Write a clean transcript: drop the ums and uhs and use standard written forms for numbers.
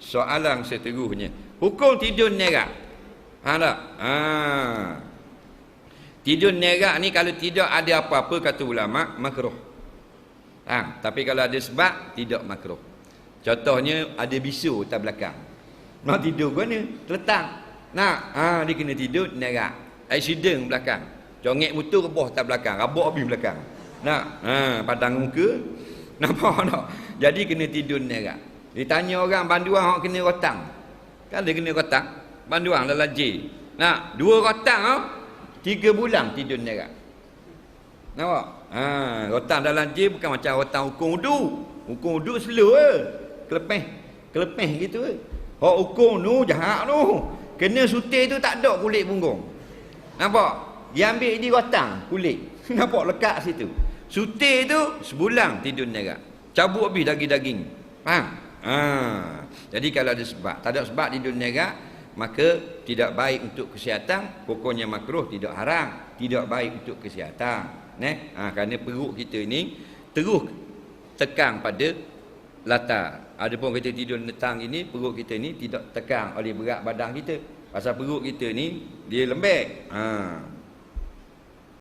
Soalan seterusnya, hukum tidur nerak. Tak? Tidur nerak ni kalau tidak ada apa-apa kata ulama makruh. Tapi kalau ada sebab tidak makruh. Contohnya ada bisu atas belakang. Nak tidur ke mana? Terletak. Dia kena tidur nerak. Accident belakang. Congek motor rebah atas belakang, rabak habis belakang. Padang muka. Nampak tak? Jadi kena tidur nerak. Ditanya orang banduan hok kena rotang. Kan dia kena rotang. Banduan dalam J. 2 rotang 3 bulan tidur nerak. Nampak? Rotang dalam J bukan macam rotang hukum wudu. Hukum wudu slow kelepeh gitu. Hak hukum tu jahat tu. Kena sutir tu tak ada kulit punggung. Nampak? Dia ambil di rotang kulit. Nampak lekat situ. Sutir tu sebulan tidur nerak. Cabut habis daging-daging. Faham? Jadi kalau ada sebab, tak ada sebab tidur nerak, maka tidak baik untuk kesihatan. Pokoknya makruh, tidak haram, tidak baik untuk kesihatan. Kerana perut kita ni terus tekan pada latar. Adapun kita tidur netang ini, perut kita ni tidak tekan oleh berat badan kita. Pasal perut kita ni dia lembek.